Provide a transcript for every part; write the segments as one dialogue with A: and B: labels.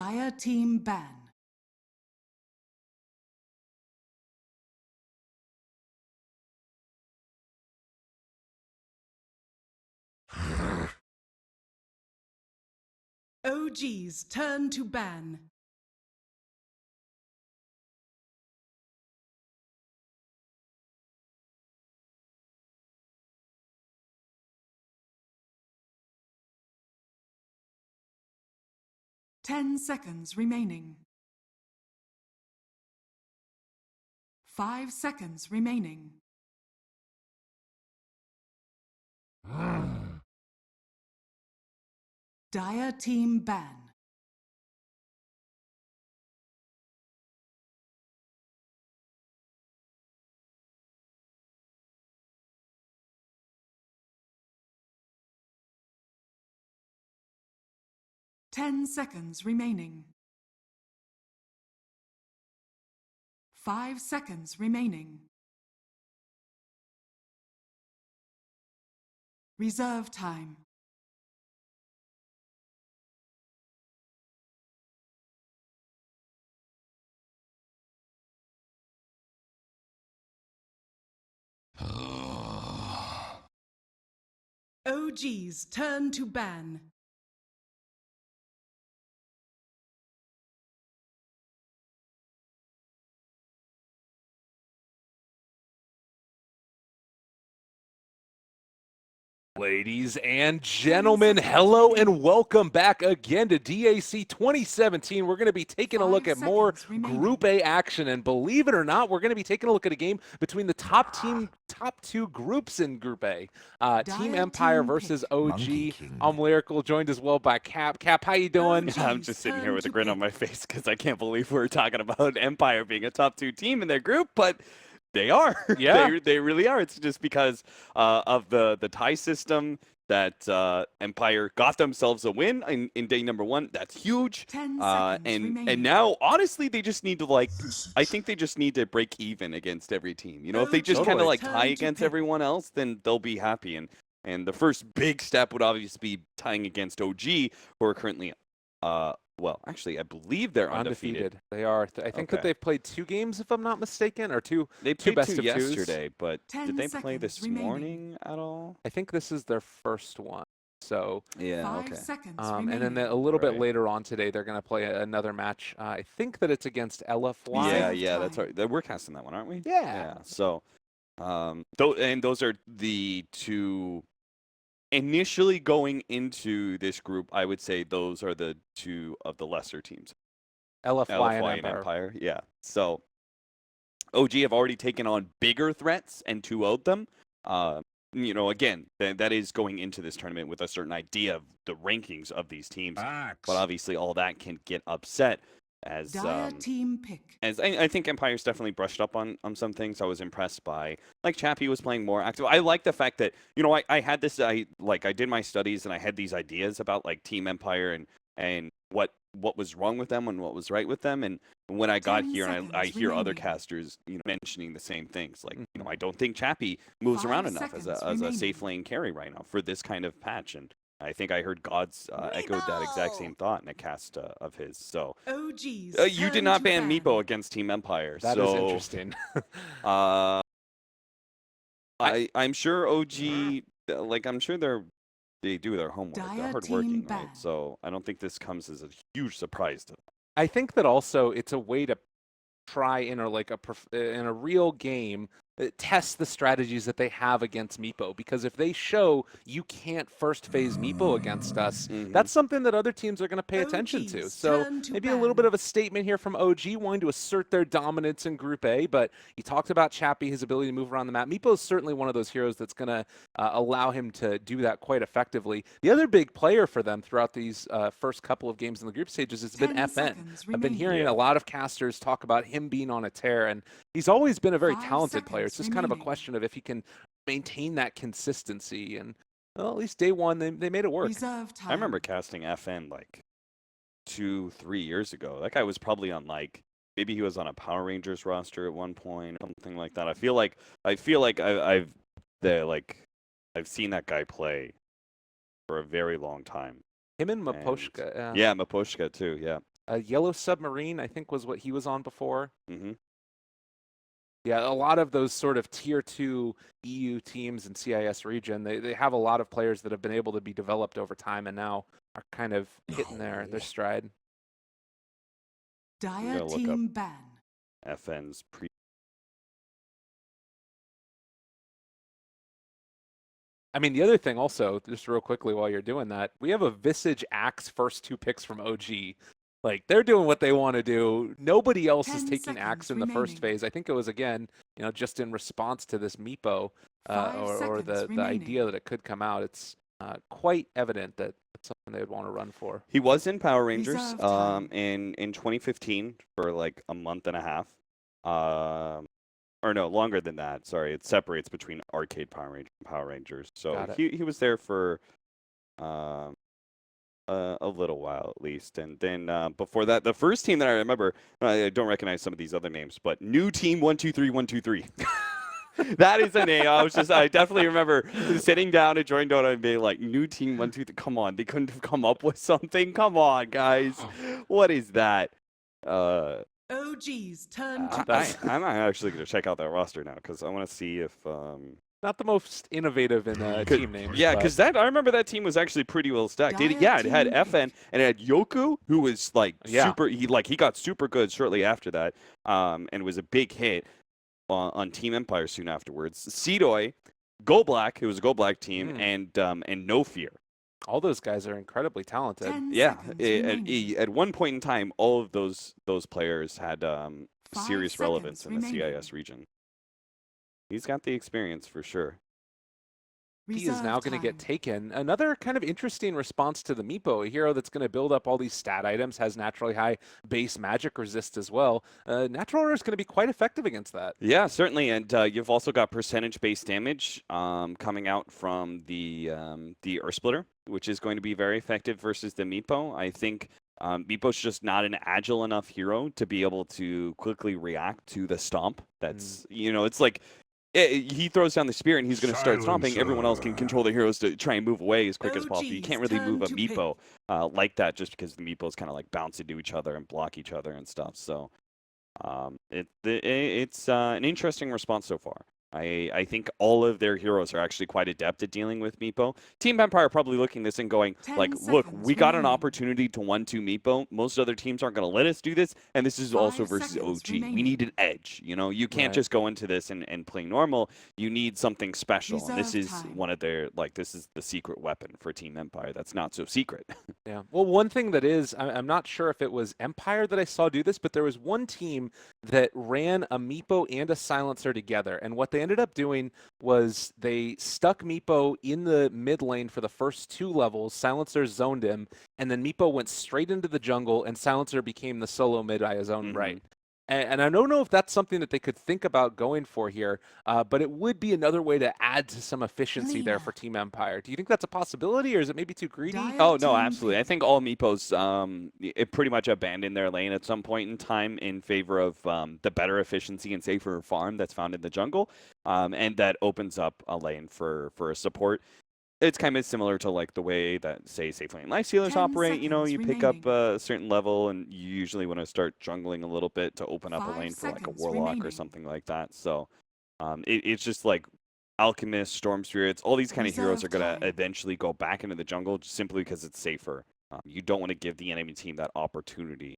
A: Dire team ban. OG's turn to ban. Ten seconds remaining. 5 seconds remaining. Dire team ban. Ten seconds remaining. 5 seconds remaining. Reserve time. OG's turn to ban.
B: Ladies and gentlemen, hello and welcome back again to DAC 2017. We're going to be taking a look at more Group A action, and believe it or not, we're going to be taking a look at a game between the top two groups in Group A. Team Empire versus OG. I'm Lyrical, joined as well by Cap. Cap, how you doing?
C: I'm just sitting here with a grin on my face because I can't believe we're talking about Empire being a top 2 team in their group, but they are.
B: Yeah.
C: they really are. It's just because of the tie system that Empire got themselves a win in day number 1. That's huge.
A: 10 seconds
C: and now, honestly, they just need to I think they just need to break even against every team. You know, if they just kind of tie against everyone else, then they'll be happy. And the first big step would obviously be tying against OG, who are currently well, actually, I believe they're undefeated.
B: They are. I think that they've played 2 games, if I'm not mistaken, or two.
C: They played
B: best
C: 2
B: of
C: yesterday, but
A: 10
C: did they play this
A: remaining.
C: morning at all?
B: I think this is their first one. So
C: yeah,
A: 5 seconds
B: and then a little bit later on today, they're going to play another match. I think that it's against LFY.
C: Yeah, that's right. We're casting that one, aren't we?
B: Yeah.
C: So, those are the 2. Initially going into this group, I would say those are the 2 of the lesser teams.
B: LFY
C: and Empire. Yeah. So OG have already taken on bigger threats and 2-0'd them. You know, again, that is going into this tournament with a certain idea of the rankings of these teams. But obviously all that can get upset as
A: team pick.
C: As I think Empire's definitely brushed up on some things. I was impressed by, like, Chappie was playing more active. I like the fact that, you know, I had this, I did my studies and I had these ideas about, like, Team Empire and what was wrong with them and what was right with them. And when I got here and I hear other casters, you know, mentioning the same things, like, you know, I don't think Chappie moves around enough as a safe lane carry right now for this kind of patch. And I think I heard Gods echoed that exact same thought in a cast of his. So you did not ban Meepo against Team Empire.
B: That is interesting.
C: I'm sure OG, like, I'm sure they do their homework. They're hardworking, right? So I don't think this comes as a huge surprise to them.
B: I think that also it's a way to try in a real game test the strategies that they have against Meepo, because if they show you can't first phase Meepo against us, that's something that other teams are going to pay attention to. So maybe a little bit of a statement here from OG wanting to assert their dominance in Group A, but he talked about Chappie, his ability to move around the map. Meepo is certainly one of those heroes that's going to allow him to do that quite effectively. The other big player for them throughout these first couple of games in the group stages has been FN. I've been hearing a lot of casters talk about him being on a tear, and he's always been a very talented player. It's just kind of a question of if he can maintain that consistency. And well, at least day 1, they made it work.
C: I remember casting FN like 2-3 years ago. That guy was probably on, like, maybe he was on a Power Rangers roster at one point, something like that. I feel like I've seen that guy play for a very long time.
B: Him and Maposhka.
C: Yeah, Maposhka too. Yeah.
B: Yellow Submarine, I think, was what he was on before.
C: Hmm.
B: Yeah, a lot of those sort of tier 2 EU teams in CIS region, they have a lot of players that have been able to be developed over time and now are kind of hitting their stride.
A: Dire
C: gonna look up
A: team ban.
C: FN's pre.
B: I mean, the other thing also, just real quickly while you're doing that, we have a Visage Axe first 2 picks from OG. Like, they're doing what they want to do. Nobody else is
A: 10
B: taking Axe
A: seconds
B: in the first
A: remaining.
B: phase. I think it was, again, just in response to this Meepo,
A: 5
B: or
A: seconds
B: the
A: remaining.
B: idea that it could come out. It's quite evident that it's something they would want to run for.
C: He was in Power Rangers
A: Reserve time.
C: in 2015 for like a month and a half. Or no, longer than that. Sorry, it separates between arcade Power Rangers and Power Rangers. So
B: Got it.
C: he was there for a little while at least. And then before that, the first team that I remember, I don't recognize some of these other names, but New Team 123123. That is a name. I definitely remember sitting down at Join Dota and being like, New Team 123. Come on, they couldn't have come up with something. Come on, guys. What is that?
A: OG's turn to
C: I'm actually going to check out that roster now because I want to see if.
B: Not the most innovative in team names.
C: Yeah,
B: but-
C: because I remember that team was actually pretty well stacked. It had
A: Team
C: FN and it had Yoku, who was like
B: Yeah.
C: super. He got super good shortly after that, and was a big hit on Team Empire soon afterwards. Seedoy, Go Black, it was a Go Black team, and No Fear.
B: all those guys are incredibly talented.
A: 10
C: Yeah,
A: seconds remaining.
C: at one point in time, all of those players had
A: 5
C: serious relevance in
A: seconds
C: the
A: remaining.
C: CIS region. He's got the experience for sure.
B: He is now going to get
A: time.
B: taken. Another kind of interesting response to the Meepo, a hero that's going to build up all these stat items, has naturally high base magic resist as well. Natural Order is going to be quite effective against that.
C: Yeah, certainly, and you've also got percentage-based damage coming out from the Earth Splitter, which is going to be very effective versus the Meepo. I think Meepo's just not an agile enough hero to be able to quickly react to the stomp. That's it's like. He throws down the spear and he's going to start stomping. Everyone else can control the heroes to try and move away as quick as possible. You can't really move a Meepo like that just because the Meepos kind of like bounce into each other and block each other and stuff. So it's an interesting response so far. I think all of their heroes are actually quite adept at dealing with Meepo. Team Empire probably looking this and going,
A: 10
C: like, look,
A: seconds
C: we got an
A: remaining.
C: opportunity to 1-2 Meepo. Most other teams aren't going to let us do this, and this is
A: 5
C: also versus
A: seconds
C: OG. We
A: remaining.
C: need an edge. You can't
B: Right.
C: just go into this and play normal. You need something special. And this
A: Reserve
C: is
A: time.
C: one of their, this is the secret weapon for Team Empire that's not so secret.
B: Yeah. Well, one thing that is, I'm not sure if it was Empire that I saw do this, but there was one team that ran a Meepo and a Silencer together. And what they ended up doing was they stuck Meepo in the mid lane for the first 2 levels. Silencer zoned him, and then Meepo went straight into the jungle, and Silencer became the solo mid by his own right. And I don't know if that's something that they could think about going for here, but it would be another way to add to some efficiency there
A: Lena.
B: for Team Empire. Do you think that's a possibility, or is it maybe too greedy?
A: Dire
C: Oh, no,
A: team
C: absolutely. I
A: pick.
C: think all Meepos it pretty much abandoned their lane at some point in time in favor of the better efficiency and safer farm that's found in the jungle, and that opens up a lane for a support. It's kind of similar to like the way that, say, Safe Lane Lifestealers
A: 10
C: operate.
A: seconds
C: You pick up
A: remaining.
C: a certain level, and you usually want to start jungling a little bit to open up a
A: 5
C: lane for like a
A: seconds
C: Warlock or
A: remaining.
C: something like that. So it's just like Alchemists, Storm Spirits, all these kind of heroes are
A: Reserve
C: going to
A: time.
C: eventually go back into the jungle just simply because it's safer. You don't want to give the enemy team that opportunity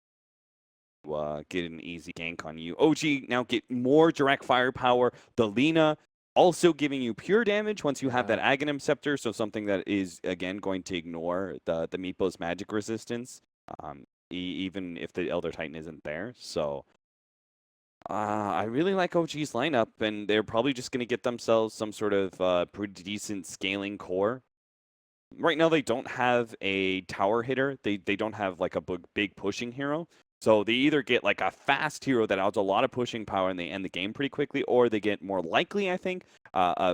C: to get an easy gank on you. OG now get more direct firepower. The Lina also giving you pure damage once you have that Aghanim Scepter, so something that is, again, going to ignore the Meepo's magic resistance, even if the Elder Titan isn't there. So I really like OG's lineup, and they're probably just going to get themselves some sort of pretty decent scaling core. Right now, they don't have a tower hitter. They don't have like a big pushing hero. So they either get like a fast hero that adds a lot of pushing power and they end the game pretty quickly, or they get more likely, I think,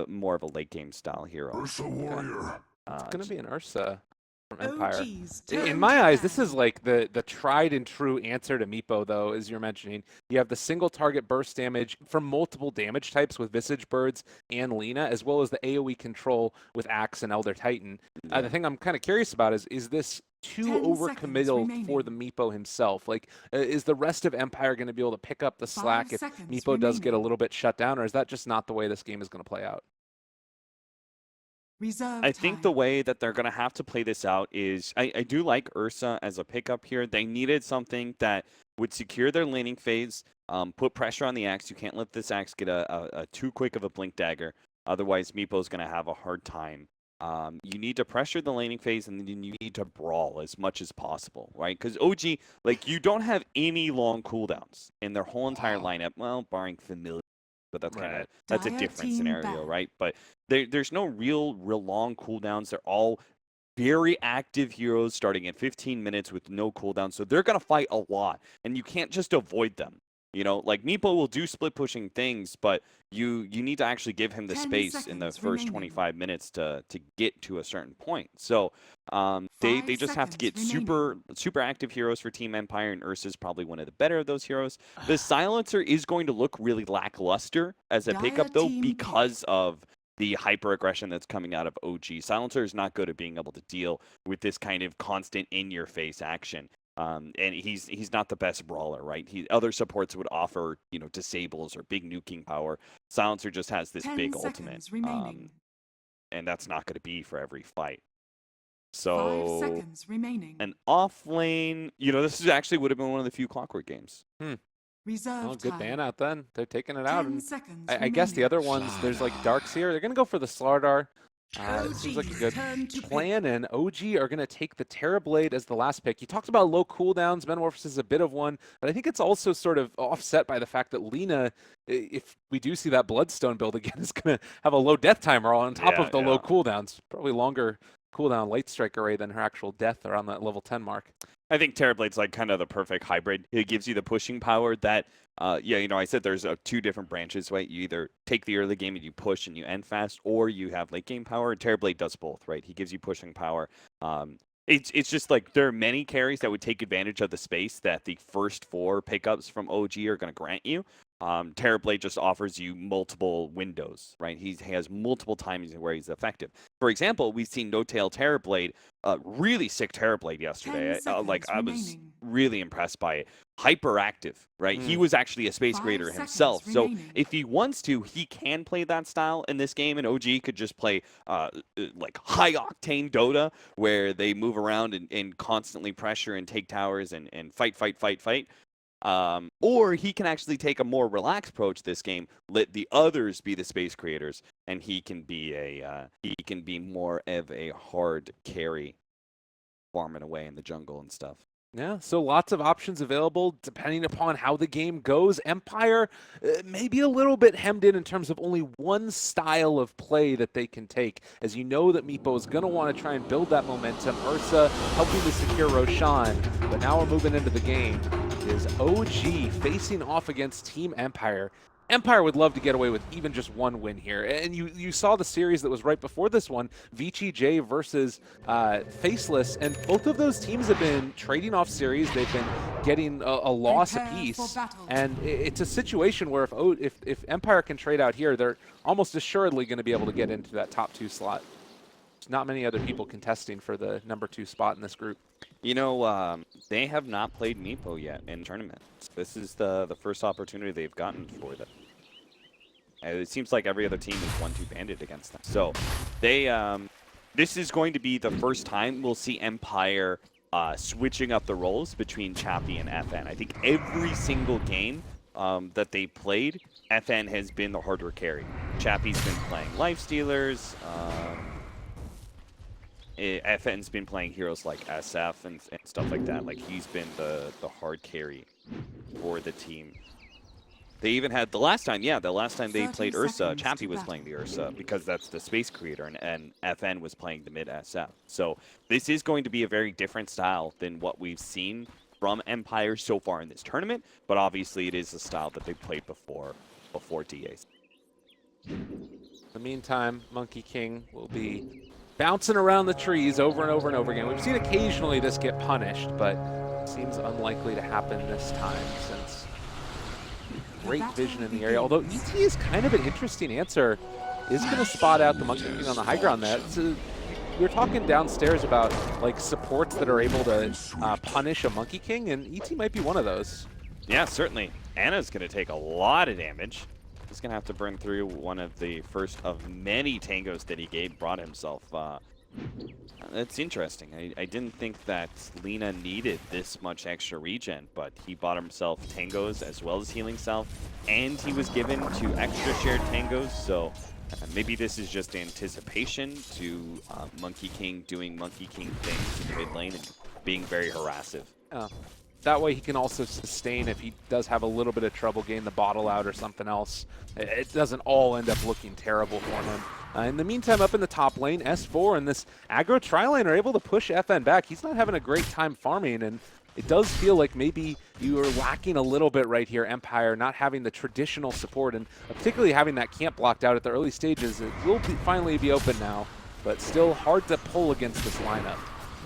C: more of a late game style hero.
D: Ursa Warrior.
B: It's going to be an Ursa. from Empire.
A: OGs
B: In
A: turn
B: my
A: to
B: eyes, this
A: ban.
B: is like the tried and true answer to Meepo, though, as you're mentioning. You have the single target burst damage from multiple damage types with Visage Birds and Lina, as well as the AoE control with Axe and Elder Titan. The thing I'm kind of curious about is this too
A: 10
B: overcommittal
A: seconds
B: for the Meepo himself? Like, is the rest of Empire going to be able to pick up the
A: 5
B: slack if
A: seconds
B: Meepo does get a
A: remaining.
B: little bit shut down, or is that just not the way this game is going to play out?
A: Reserve
C: I think the
A: time.
C: way that they're going to have to play this out is I do like Ursa as a pickup here. They needed something that would secure their laning phase, put pressure on the Axe. You can't let this Axe get a too quick of a blink dagger. Otherwise, Meepo's going to have a hard time. You need to pressure the laning phase, and then you need to brawl as much as possible, right? Because OG, like, you don't have any long cooldowns in their whole entire lineup. Well, barring Familiar, but that's kind of that's a
A: Dire
C: different
A: team
C: scenario,
A: ban.
C: right? But there's no real long cooldowns. They're all very active heroes starting at 15 minutes with no cooldown, so they're gonna fight a lot, and you can't just avoid them. You know, like Meepo will do split pushing things, but you need to actually give him the
A: 10
C: space in the
A: seconds
C: first
A: remaining.
C: 25 minutes to get to a certain point. So they
A: 5
C: just have to get
A: seconds
C: super active heroes for Team Empire, and Ursa's probably one of the better of those heroes. The Silencer is going to look really lackluster as a
A: Dire
C: pickup though
A: team
C: because of the hyper aggression that's coming out of OG. Silencer is not good at being able to deal with this kind of constant in your face action. And he's not the best brawler, right? Other supports would offer, you know, disables or big nuking power. Silencer just has this
A: 10
C: big
A: seconds
C: ultimate,
A: remaining.
C: and that's not going to be for every fight.
A: 5
C: So
A: seconds remaining.
C: an off lane, you know, this is actually would have been one of the few Clockwork games.
A: Reserve
B: Oh, good
A: time.
B: ban out then. They're taking it out.
A: 10
B: And
A: seconds
B: I guess the
A: remaining.
B: other ones, there's like Darks here. They're going to go for the Slardar. It seems like a
A: OG's
B: good
A: turn to pick.
B: plan, and OG are going to take the Terrorblade as the last pick. You talked about low cooldowns. Metamorphosis is a bit of one, but I think it's also sort of offset by the fact that Lina, if we do see that Bloodstone build again, is going to have a low death timer on top of the low cooldowns. Probably longer cooldown Light Strike array than her actual death around that level 10 mark.
C: I think Terrorblade's like kind of the perfect hybrid. It gives you the pushing power that, yeah, you know, I said there's two different branches, right? You either take the early game and you push and you end fast, or you have late game power. Terrorblade does both, right? He gives you pushing power. It's just like there are many carries that would take advantage of the space that the first 4 pickups from OG are going to grant you. Terrorblade just offers you multiple windows, right? He has multiple times where he's effective. For example, we've seen No Tail Terrorblade, really sick Terrorblade yesterday.
A: 10
C: Like I was
A: remaining.
C: really impressed by it. Hyperactive, right? He was actually a space
A: 5
C: creator
A: seconds
C: himself. So
A: remaining.
C: if he wants to, he can play that style in this game, and OG could just play like high octane Dota, where they move around and constantly pressure and take towers and fight. Or he can actually take a more relaxed approach this game, let the others be the space creators, and he can be more of a hard carry, farming away in the jungle and stuff.
B: Yeah, so lots of options available depending upon how the game goes. Empire maybe a little bit hemmed in terms of only one style of play that they can take. As you know that Meepo is going to want to try and build that momentum. Ursa helping to secure Roshan, but now we're moving into the game. It is OG facing off against Team Empire. Empire would love to get away with even just one win here. And you saw the series that was right before this one, Vici J versus Faceless, and both of those teams have been trading off series. They've been getting a loss
A: Prepare
B: apiece.
A: for battle.
B: And it's a situation where if Empire can trade out here, they're almost assuredly going to be able to get into that top 2 slot. There's not many other people contesting for the number 2 spot in this group.
C: You know, they have not played Meepo yet in tournaments. This is the first opportunity they've gotten for them. It seems like every other team is 1-2 banded against them. So they, this is going to be the first time we'll see Empire switching up the roles between Chappie and FN. I think every single game that they played, FN has been the harder carry. Chappie's been playing Lifestealers. FN's been playing heroes like SF and stuff like that. Like, he's been the hard carry for the team. They even had the last time they played Ursa, Chappie was playing the Ursa because that's the space creator, and FN was playing the mid SF. So this is going to be a very different style than what we've seen from Empire so far in this tournament, but obviously it is a style that they played before DAs.
B: In the meantime, Monkey King will be bouncing around the trees over and over and over again. We've seen occasionally this get punished, but seems unlikely to happen this time since great vision in the area. Although ET is kind of an interesting answer. Is going to spot out the Monkey King on the high ground there. We were talking downstairs about like supports that are able to punish a Monkey King, and ET might be one of those.
C: Yeah, certainly. Anna's going to take a lot of damage. He's going to have to burn through one of the first of many tangos that he brought himself. That's interesting. I didn't think that Lina needed this much extra regen, but he bought himself tangos as well as healing self, and he was given 2 extra shared tangos, so maybe this is just anticipation to Monkey King doing Monkey King things in the mid lane and being very harassive.
B: That way he can also sustain if he does have a little bit of trouble getting the bottle out or something else. It doesn't all end up looking terrible for him. In the meantime, up in the top lane, S4 and this aggro tri-lane are able to push FN back. He's not having a great time farming, and it does feel like maybe you are lacking a little bit right here, Empire, not having the traditional support, and particularly having that camp blocked out at the early stages. It will finally be open now, but still hard to pull against this lineup.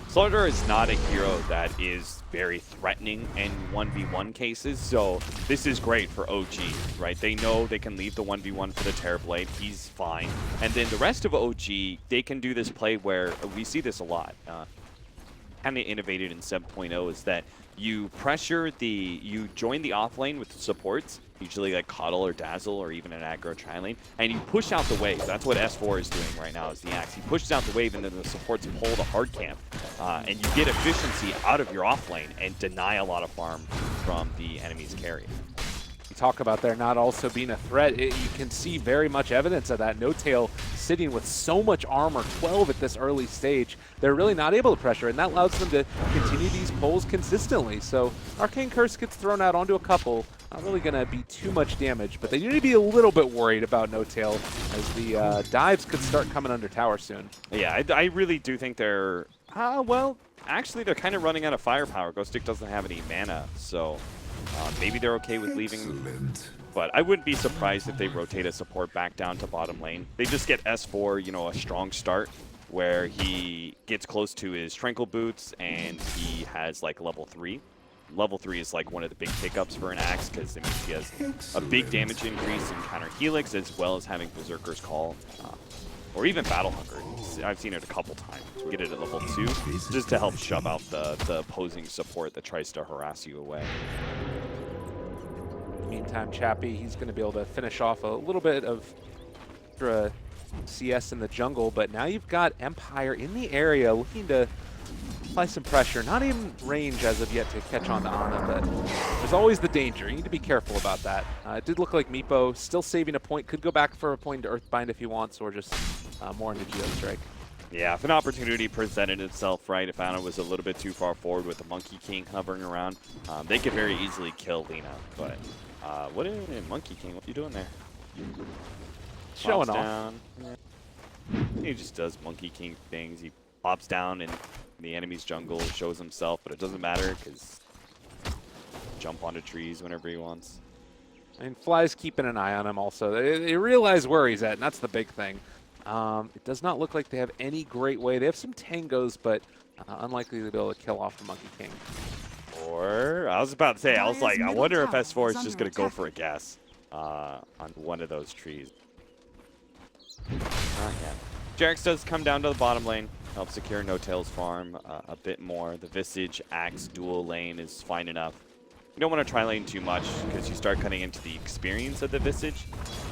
C: Slaughter is not a hero that is very threatening in 1v1 cases, so this is great for OG, right? They know they can leave the 1v1 for the Terrorblade, he's fine. And then the rest of OG, they can do this play where we see this a lot. Kind of innovated in 7.0 is that you you join the off lane with the supports, usually like Coddle or Dazzle or even an aggro tri-lane, and you push out the wave. That's what S4 is doing right now, is the Axe. He pushes out the wave and then the supports pull the hard camp, and you get efficiency out of your off lane and deny a lot of farm from the enemy's carry.
B: You talk about there not also being a threat. You can see very much evidence of that. No-Tail sitting with so much armor, 12 at this early stage. They're really not able to pressure, and that allows them to continue these pulls consistently. So Arcane Curse gets thrown out onto a couple. Not really going to be too much damage, but they need to be a little bit worried about No-Tail as the dives could start coming under tower soon.
C: Yeah, I really do think they're... well, actually, they're kind of running out of firepower. Ghost Stick doesn't have any mana, so... maybe they're okay with leaving, but I wouldn't be surprised if they rotate a support back down to bottom lane. They just get S4, you know, a strong start where he gets close to his Tranquil Boots and he has like level 3. Level 3 is like one of the big pickups for an Axe because it means he has a big damage increase in counter Helix as well as having Berserker's Call. Or even Battle Hunger. I've seen it a couple times. We get it at level 2 just to help shove out the opposing support that tries to harass you away.
B: Meantime, Chappie, he's going to be able to finish off a little bit of extra CS in the jungle, but now you've got Empire in the area looking to apply some pressure. Not even range as of yet to catch on to Ana, but there's always the danger. You need to be careful about that. It did look like Meepo still saving a point. Could go back for a point to Earthbind if he wants, or just more into Geostrike.
C: Yeah, if an opportunity presented itself, right, if Ana was a little bit too far forward with the Monkey King hovering around, they could very easily kill Lina, but... what is Monkey King? What are you doing there?
B: Showing off.
C: Down. He just does Monkey King things. He pops down in the enemy's jungle, shows himself, but it doesn't matter because jump onto trees whenever he wants.
B: I mean, Fly's keeping an eye on him also. They realize where he's at, and that's the big thing. It does not look like they have any great way. They have some tangos, but unlikely to be able to kill off the Monkey King.
C: Or, I was about to say, I was like, I wonder if S4 is just going to go for a guess on one of those trees. Not yet. Jarex does come down to the bottom lane, help secure No-Tail's farm a bit more. The Visage Axe dual lane is fine enough. You don't want to tri-lane too much because you start cutting into the experience of the Visage.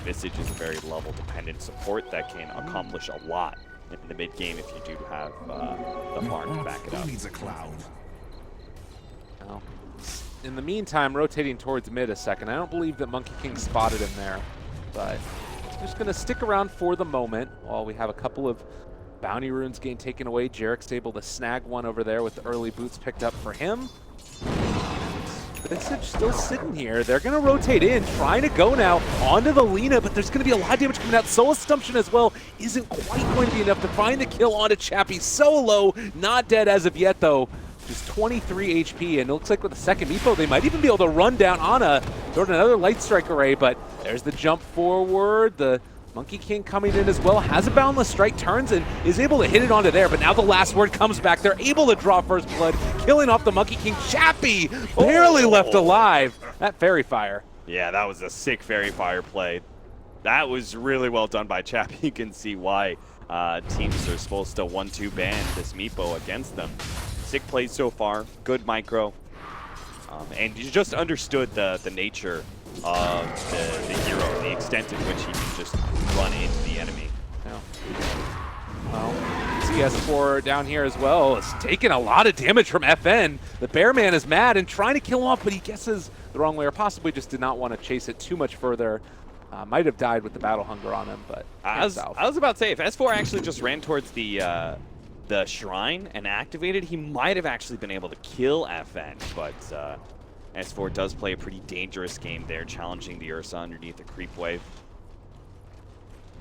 C: Visage is a very level-dependent support that can accomplish a lot in the mid-game if you do have the farm to back it up.
D: Needs a cloud.
B: Well, in the meantime, rotating towards mid a second. I don't believe that Monkey King spotted him there, but just going to stick around for the moment while we have a couple of bounty runes getting taken away. Jarek's able to snag one over there with the early boots picked up for him. Visage still sitting here. They're going to rotate in, trying to go now onto the Lina, but there's going to be a lot of damage coming out. Soul Assumption as well isn't quite going to be enough to find the kill onto Chappie. So low, not dead as of yet though. Just 23 HP, and it looks like with the second Meepo, they might even be able to run down Ana. Throw another Light Strike array, but there's the jump forward, the Monkey King coming in as well, has a boundless strike, turns and is able to hit it onto there, but now the last word comes back. They're able to draw first blood, killing off the Monkey King. Chappie barely left alive. That fairy fire.
C: Yeah, that was a sick fairy fire play. That was really well done by Chappie. You can see why teams are supposed to 1-2 ban this Meepo against them. Sick plays so far, good micro. And you just understood the nature of the hero, the extent in which he can just run into the enemy.
B: Yeah. Well, CS4 down here as well is taking a lot of damage from FN. The Bearman is mad and trying to kill him off, but he guesses the wrong way, or possibly just did not want to chase it too much further. Might have died with the battle hunger on him, but
C: I was about to say, if S4 actually just ran towards the shrine and activated, he might have actually been able to kill FN, but S4 does play a pretty dangerous game there, challenging the Ursa underneath the creep wave.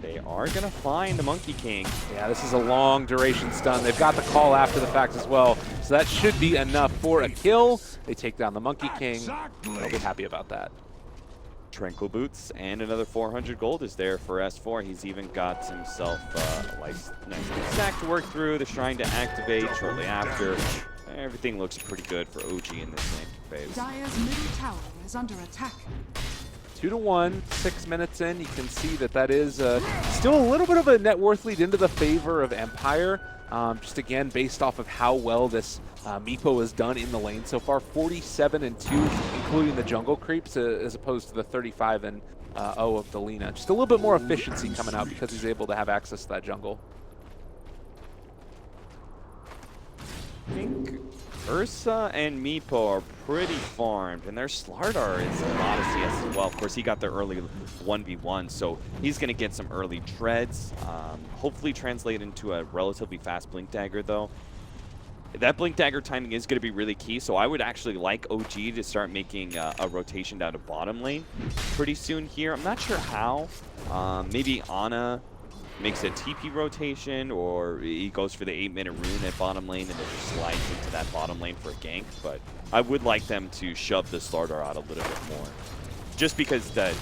C: They are going to find the Monkey King.
B: Yeah, this is a long duration stun. They've got the call after the fact as well, so that should be enough for a kill. They take down the Monkey King. They'll be happy about that.
C: Tranquil Boots and another 400 gold is there for S4. He's even got himself a nice stack to work through, the shrine to activate shortly after. Everything looks pretty good for OG in this lane phase.
A: Dire's middle tower is under attack.
B: 2-1, 6 minutes in. You can see that is still a little bit of a net worth lead into the favor of Empire. Just again, based off of how well this Meepo has done in the lane so far, 47-2, including the jungle creeps, as opposed to the 35-0 of Delina. Just a little bit more efficiency coming out because he's able to have access to that jungle.
C: I think Ursa and Meepo are pretty farmed, and their Slardar is a lot of CS as well. Of course, he got the early 1v1, so he's going to get some early treads. Hopefully translate into a relatively fast Blink Dagger, though. That Blink Dagger timing is going to be really key, so I would actually like OG to start making a rotation down to bottom lane pretty soon here. I'm not sure how. Maybe Ana makes a TP rotation, or he goes for the 8-minute rune at bottom lane and then slides into that bottom lane for a gank. But I would like them to shove the Slardar out a little bit more. Just because that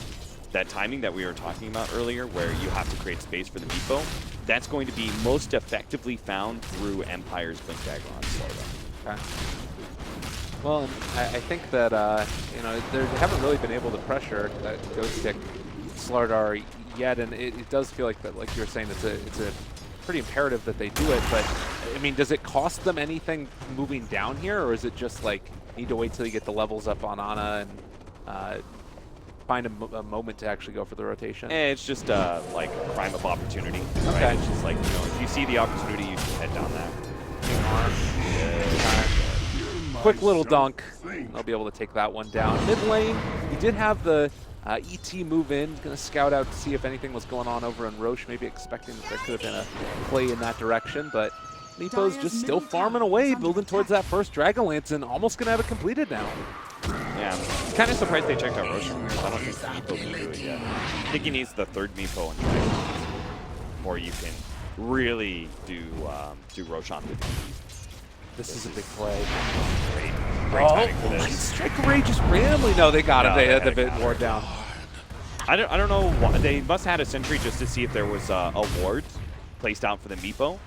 C: timing that we were talking about earlier, where you have to create space for the Meepo, that's going to be most effectively found through Empire's Blink Dagger on Slardar.
B: Okay. Well, and I think that, you know, they haven't really been able to pressure that Ghost Stick Slardar yet, and it does feel like that, like you were saying, it's a pretty imperative that they do it. But I mean, does it cost them anything moving down here, or is it just like need to wait till you get the levels up on Ana and find a moment to actually go for the rotation?
C: It's just like a crime of opportunity. Right?
B: Okay.
C: It's just like, you know, if you see the opportunity, you should head down that.
B: Quick little dunk. They'll be able to take that one down. Mid lane, we did have the ET move in, going to scout out to see if anything was going on over in Roche, maybe expecting that there could have been a play in that direction, but Meepo's just still farming away, building towards that first Dragonlance, and almost going to have it completed now.
C: Yeah, I'm kind of surprised they checked out Roche. I don't think Meepo can do it yet. I think he needs the third Meepo in Dragonlance, or you can really do Roche on with
B: This is a big play.
C: Great timing for this.
B: Strike Ray just randomly. No, they got him. They had the bit ward down.
C: I don't know why. They must have had a sentry just to see if there was a ward placed out for the Meepo.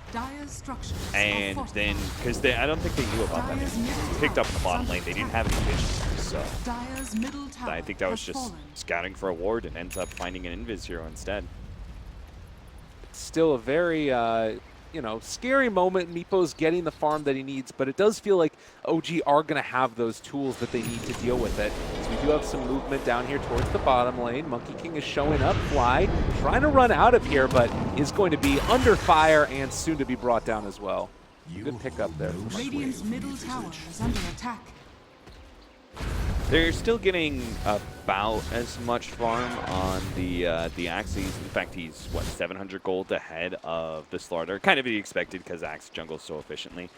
C: And then, because I don't think they knew about that. They picked up in the bottom lane. They didn't have any vision, so I think that was just scouting for a ward and ends up finding an Invis hero instead.
B: It's still a very you know, scary moment. Meepo's getting the farm that he needs, but it does feel like OG are going to have those tools that they need to deal with it. So we do have some movement down here towards the bottom lane. Monkey King is showing up. Fly trying to run out of here, but is going to be under fire and soon to be brought down as well. Good pickup there.
A: Radiant's middle tower is under attack.
C: They're still getting about as much farm on the Axe. In fact, he's, what, 700 gold ahead of the Slardar. Kind of be expected because Axe jungles so efficiently.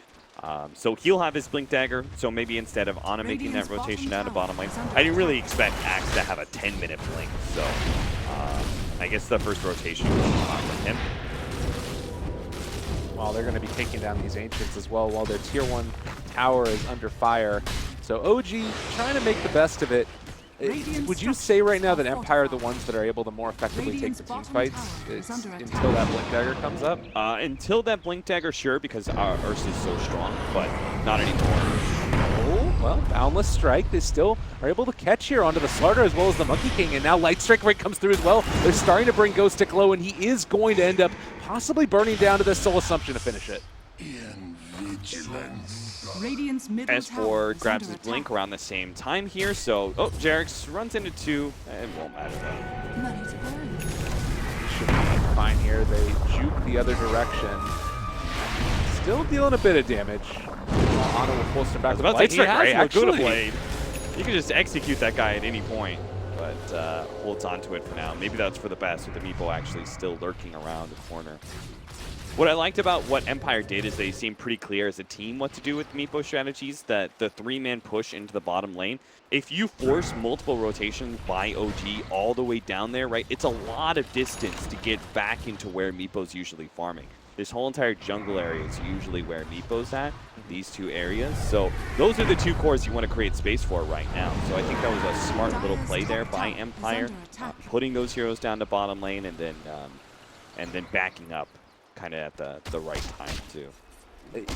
C: So he'll have his Blink Dagger, so maybe instead of Ana making that rotation down to bottom lane, I didn't really expect Axe to have a 10-minute blink, so I guess the first rotation was from him.
B: Well, they're going to be taking down these Ancients as well while their Tier 1 tower is under fire. So OG trying to make the best of it. Would you say right now that Empire are the ones that are able to more effectively take
A: Radiant's
B: the team
A: bottom
B: fights
A: tower is under
B: until
A: attack.
B: that Blink Dagger comes up?
C: Until that Blink Dagger, sure, because Ursa's so strong, but not anymore.
B: Oh, well, Boundless Strike. They still are able to catch here onto the Slarder as well as the Monkey King, and now Light Strike right comes through as well. They're starting to bring Ghost Stick low, and he is going to end up possibly burning down to the Soul Assumption to finish it.
A: Radiant's middle
C: S4
A: tower
C: grabs
A: is
C: his
A: under
C: Blink
A: attack.
C: around the same time here, so Jarex runs into 2. It won't matter though.
A: Money to burn.
B: Should be fine here. They juke the other direction. Still dealing a bit of damage. Ana will force him back
C: I was
B: with
C: about
B: Light
C: to say, he
B: Strike,
C: has
B: right?
C: Laguna
B: Actually.
C: Blade. You can just execute that guy at any point, but holds on to it for now. Maybe that's for the best with the Meepo actually still lurking around the corner. What I liked about what Empire did is they seemed pretty clear as a team what to do with Meepo strategies, that the 3-man push into the bottom lane, if you force multiple rotations by OG all the way down there, right, it's a lot of distance to get back into where Meepo's usually farming. This whole entire jungle area is usually where Meepo's at, these 2 areas. So those are the 2 cores you want to create space for right now. So I think that was a smart little play there by Empire, putting those heroes down to bottom lane and then backing up kind of at the right time too.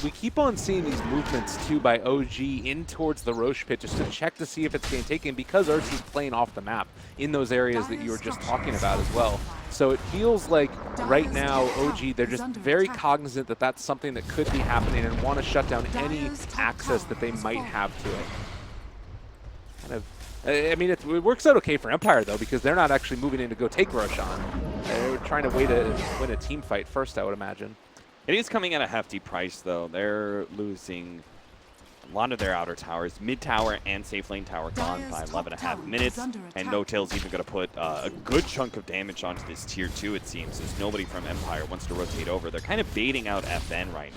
B: We keep on seeing these movements too by OG in towards the Roche pit just to check to see if it's being taken, because Ursa's playing off the map in those areas that you were just talking about as well. So it feels like right now OG, they're just very cognizant that that's something that could be happening and want to shut down any access that they might have to it. Kind of, I mean, it works out okay for Empire though, because they're not actually moving in to go take Roshan. They're trying to wait to win a team fight first, I would imagine.
C: It is coming at a hefty price, though. They're losing a lot of their outer towers. Mid tower and safe lane tower gone by 11.5 minutes. And No Tail's even going to put a good chunk of damage onto this tier 2, it seems, as nobody from Empire wants to rotate over. They're kind of baiting out FN right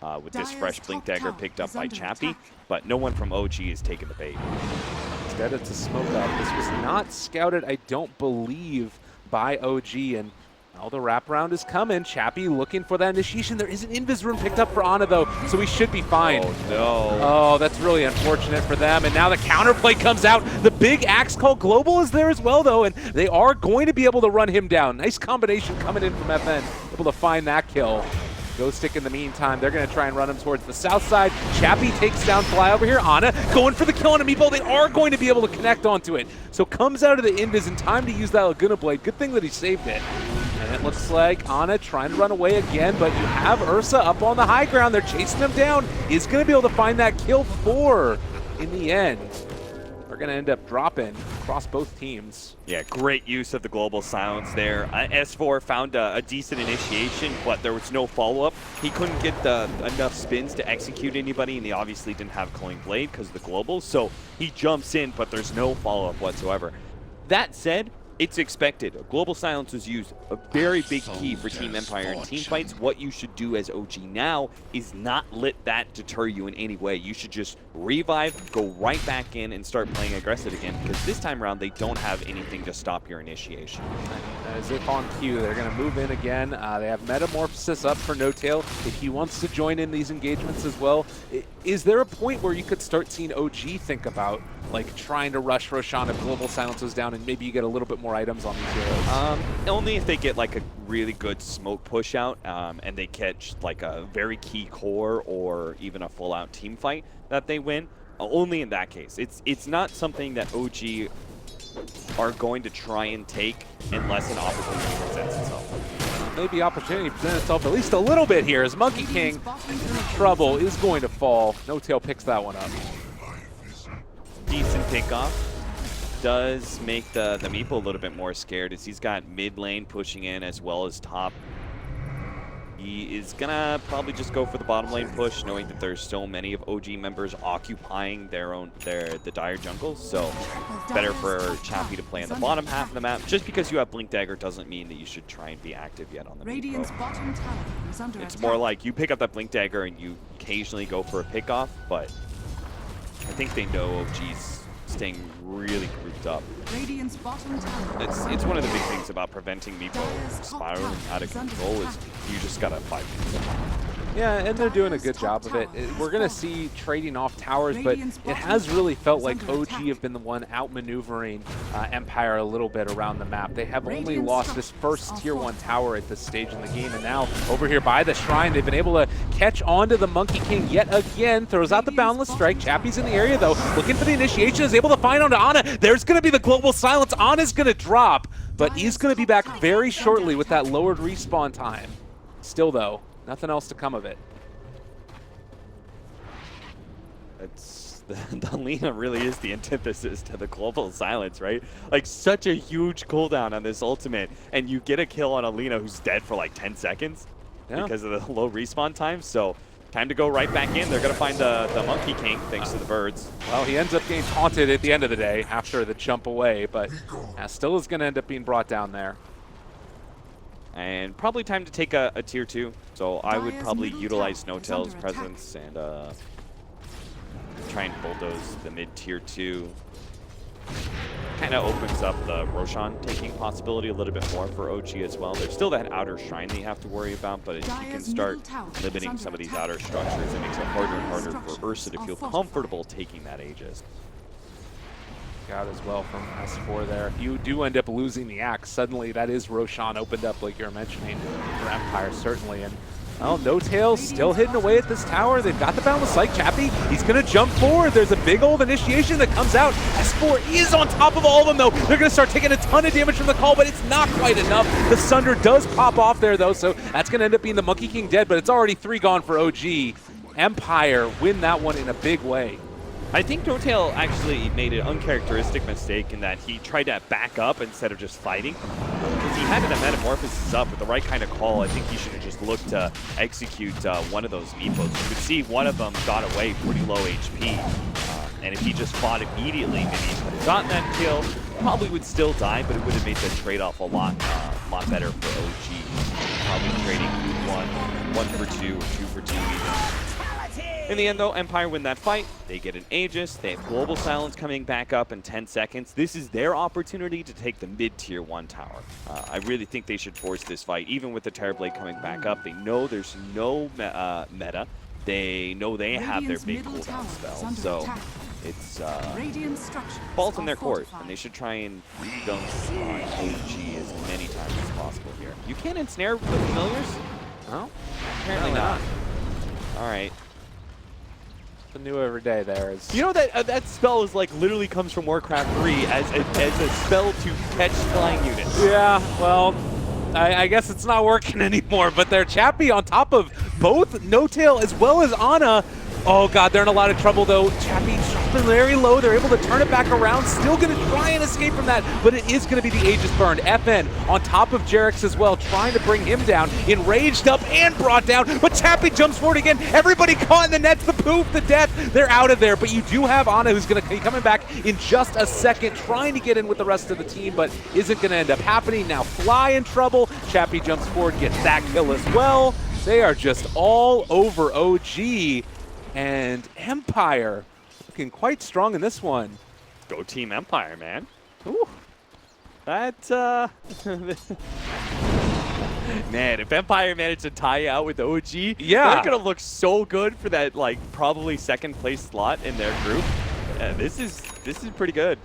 C: now with this fresh Blink Dagger picked up by Chappie, but no one from OG is taking the bait.
B: Instead, it's a smoke up. This was not scouted, I don't believe, by OG, and now the wraparound is coming. Chappie looking for that initiation. There is an Invis rune picked up for Ana, though, so we should be fine.
C: Oh, no.
B: Oh, that's really unfortunate for them. And now the counterplay comes out. The big axe call Global is there as well, though, and they are going to be able to run him down. Nice combination coming in from FN, able to find that kill. Ghost Stick in the meantime. They're going to try and run him towards the south side. Chappie takes down Fly over here. Ana going for the kill on a meatball. They are going to be able to connect onto it. So comes out of the Invis in time to use that Laguna Blade. Good thing that he saved it. And it looks like Ana trying to run away again, but you have Ursa up on the high ground. They're chasing him down. Is going to be able to find that kill 4 in the end. They're going to end up dropping across both teams.
C: Yeah, great use of the global silence there. S4 found a decent initiation, but there was no follow-up. He couldn't get enough spins to execute anybody, and he obviously didn't have Culling Blade because of the global. So he jumps in, but there's no follow-up whatsoever. That said, it's expected. Global silence was used, a very big key for Team Empire in team fights. What you should do as OG now is not let that deter you in any way. You should just revive, go right back in, and start playing aggressive again, because this time around they don't have anything to stop your initiation.
B: As if on cue, they're going to move in again. They have Metamorphosis up for No Tail if he wants to join in these engagements as well. Is there a point where you could start seeing OG think about like trying to rush Roshan if Global Silence was down and maybe you get a little bit more items on these heroes?
C: Only if they get like a really good smoke push out and they catch like a very key core or even a full out team fight that they win. Only in that case. It's not something that OG are going to try and take unless an opportunity presents itself.
B: Maybe opportunity presents itself at least a little bit here as Monkey King in trouble is going to fall. No Tail picks that one up.
C: Decent pickoff. Does make the Meepo a little bit more scared as he's got mid lane pushing in as well as top. He is gonna probably just go for the bottom lane push, knowing that there's so many of OG members occupying the dire jungle. So better for Chappie to play in the bottom half of the map. Just because you have Blink Dagger doesn't mean that you should try and be active yet on the
A: Radiant's
C: Meepo.
A: bottom tower is under
C: It's
A: attack.
C: more like you pick up that Blink Dagger and you occasionally go for a pickoff, but I think they know OG's staying really grouped up.
A: Radiant's bottom tower.
C: It's one of the big things about preventing Meepo spiraling out of control is you just gotta fight.
B: Yeah, and they're doing a good job of it. We're going to see trading off towers, but it has really felt like OG have been the one outmaneuvering Empire a little bit around the map. They have only lost this first tier 1 tower at this stage in the game, and now over here by the shrine, they've been able to catch onto the Monkey King yet again. Throws out the Boundless Strike. Chappie's in the area, though, looking for the initiation, is able to find onto Ana. There's going to be the Global Silence. Ana's going to drop, but he's going to be back very shortly with that lowered respawn time. Still, though, nothing else to come of it.
C: It's the Lina really is the antithesis to the Global Silence, right? Like, such a huge cooldown on this ultimate, and you get a kill on a Lina who's dead for like 10 seconds because of the low respawn time. So time to go right back in. They're going to find the Monkey King, thanks to the birds.
B: Well, he ends up getting taunted at the end of the day after the jump away, but still is going to end up being brought down there.
C: And probably time to take a tier 2. So I would probably utilize Snowtail's presence and try and bulldoze the mid tier 2. Kind of opens up the Roshan taking possibility a little bit more for OG as well. There's still that outer shrine that you have to worry about, but if you can start limiting some of these outer structures, it makes it harder and harder for Ursa to feel comfortable taking that Aegis.
B: Out as well from S4 there. If you do end up losing the axe, suddenly that is Roshan opened up, like you're mentioning, for Empire, certainly. And well, No Tails still hitting away at this tower. They've got the Boundless Strike. Chappie, he's going to jump forward. There's a big old initiation that comes out. S4 is on top of all of them, though. They're going to start taking a ton of damage from the call, but it's not quite enough. The Sunder does pop off there, though, so that's going to end up being the Monkey King dead, but it's already 3 gone for OG. Empire win that one in a big way.
C: I think Dotail actually made an uncharacteristic mistake in that he tried to back up instead of just fighting. Because he had a Metamorphosis up with the right kind of call. I think he should have just looked to execute one of those meepos. You could see one of them got away pretty low HP. And if he just fought immediately, maybe he could have gotten that kill. Probably would still die, but it would have made the trade-off a lot better for OG. Probably trading 1 for 2 or 2 for 2 even. In the end, though, Empire win that fight. They get an Aegis. They have Global Silence coming back up in 10 seconds. This is their opportunity to take the mid-tier 1 tower. I really think they should force this fight, even with the Terrorblade coming back up. They know there's no meta. They know they have their big cooldown spell. So it's falls in their court, and they should try and dunk on OG as many times as possible here. You can't ensnare the familiars?
B: No?
C: Apparently not. All right.
B: New every day there is.
C: You know that that spell is like literally comes from Warcraft 3 as a spell to catch flying units.
B: Yeah, well, I guess it's not working anymore, but they're Chappie on top of both No Tail as well as Ana. Oh god, they're in a lot of trouble though. Chappie dropping very low. They're able to turn it back around. Still going to try and escape from that, but it is going to be the Aegis burned. FN on top of Jerix as well, trying to bring him down. Enraged up and brought down, but Chappie jumps forward again. Everybody caught in the nets, the poof, the death. They're out of there, but you do have Ana who's going to be coming back in just a second, trying to get in with the rest of the team, but isn't going to end up happening. Now Fly in trouble. Chappie jumps forward, gets that kill as well. They are just all over OG. And Empire looking quite strong in this one.
C: Go Team Empire, man. Ooh. That, man, if Empire managed to tie out with OG,
B: yeah,
C: they're going to look so good for that, like, probably second place slot in their group. This is pretty good.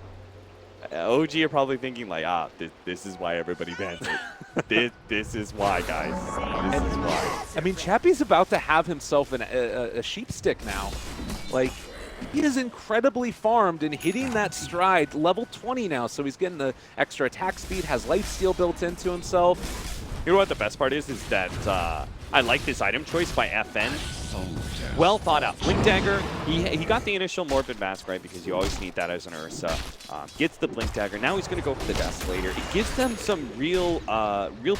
C: OG are probably thinking, like, this is why everybody bans it. This is why, guys. This is why.
B: I mean, Chappie's about to have himself a sheep stick now. Like, he is incredibly farmed and hitting that stride. Level 20 now, so he's getting the extra attack speed, has lifesteal built into himself.
C: You know what the best part is that I like this item choice by FN. Well thought out. Blink Dagger, he got the initial Morbid Mask, right, because you always need that as an Ursa. Gets the Blink Dagger. Now he's going to go for the Desolator. It gives them some real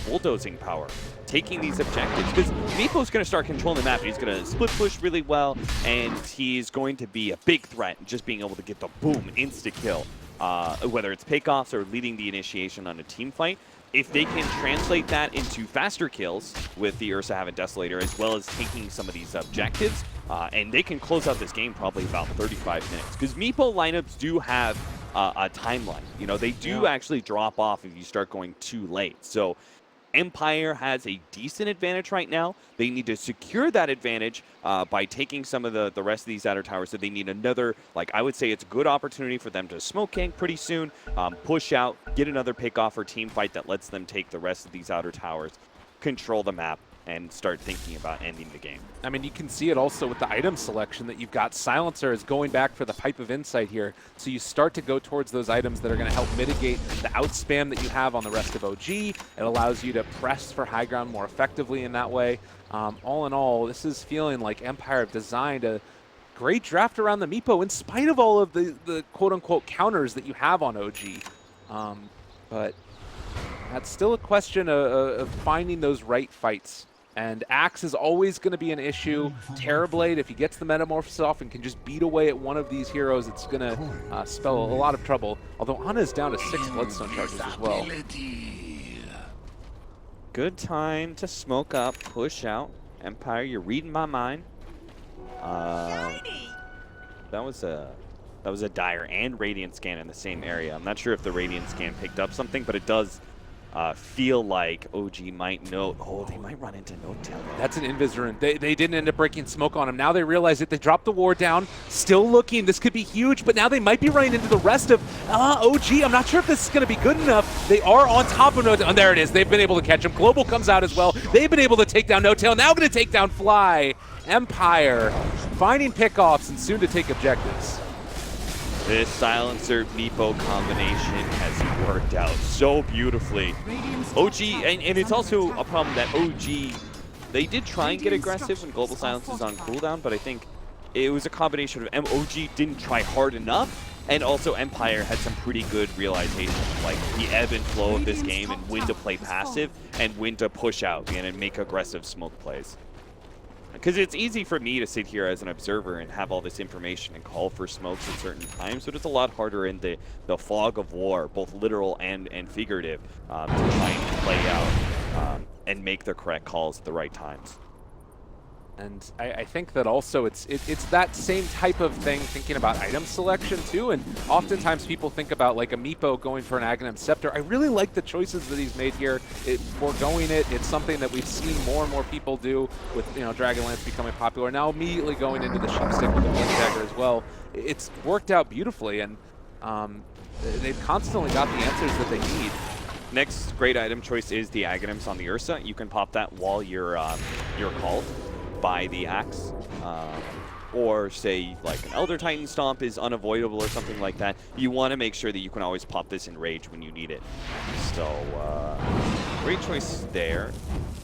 C: bulldozing power, taking these objectives, because Meepo's going to start controlling the map. He's going to split push really well, and he's going to be a big threat, just being able to get the boom, insta-kill, whether it's pickoffs or leading the initiation on a team fight. If they can translate that into faster kills with the Ursa having Desolator, as well as taking some of these objectives, and they can close out this game probably about 35 minutes. Because Meepo lineups do have a timeline. You know, they do actually drop off if you start going too late. So Empire has a decent advantage right now. They need to secure that advantage by taking some of the rest of these outer towers. So they need another, like I would say it's a good opportunity for them to smoke gank pretty soon, push out, get another pick off or team fight that lets them take the rest of these outer towers, control the map, and start thinking about ending the game.
B: I mean, you can see it also with the item selection that you've got. Silencer is going back for the Pipe of Insight here. So you start to go towards those items that are going to help mitigate the outspam that you have on the rest of OG. It allows you to press for high ground more effectively in that way. All in all, this is feeling like Empire have designed a great draft around the Meepo in spite of all of the quote-unquote counters that you have on OG. But that's still a question of finding those right fights. And Axe is always going to be an issue. Terrorblade, if he gets the Metamorphosis off and can just beat away at one of these heroes, it's going to spell a lot of trouble. Although Ana is down to 6 Bloodstone charges as well.
C: Good time to smoke up, push out. Empire, you're reading my mind. That was a Dire and Radiant scan in the same area. I'm not sure if the Radiant scan picked up something, but it does feel like OG might know. Oh, they might run into No Tail.
B: That's an Invis rune. They didn't end up breaking smoke on him. Now they realize that they dropped the ward down. Still looking. This could be huge, but now they might be running into the rest of OG. I'm not sure if this is going to be good enough. They are on top of No Tail. And there it is. They've been able to catch him. Global comes out as well. They've been able to take down No Tail. Now going to take down Fly. Empire finding pickoffs and soon to take objectives.
C: This Silencer Meepo combination has worked out so beautifully. OG, and it's also a problem that OG, they did try and get aggressive when Global Silence is on cooldown, but I think it was a combination of OG didn't try hard enough, and also Empire had some pretty good realization, like the ebb and flow of this game and when to play passive and when to push out and make aggressive smoke plays. Because it's easy for me to sit here as an observer and have all this information and call for smokes at certain times, but it's a lot harder in the fog of war, both literal and figurative, to try and play out and make the correct calls at the right times.
B: And I think that also it's that same type of thing, thinking about item selection too. And oftentimes people think about like a Meepo going for an Aghanim Scepter. I really like the choices that he's made here. Foregoing it, it's something that we've seen more and more people do with Dragonlance becoming popular. Now immediately going into the Sheepstick with the Wind Dagger as well. It's worked out beautifully, and they've constantly got the answers that they need.
C: Next great item choice is the Aghanims on the Ursa. You can pop that while you're called by the Axe, or say like an Elder Titan Stomp is unavoidable or something like that. You want to make sure that you can always pop this in Rage when you need it. So great choice there.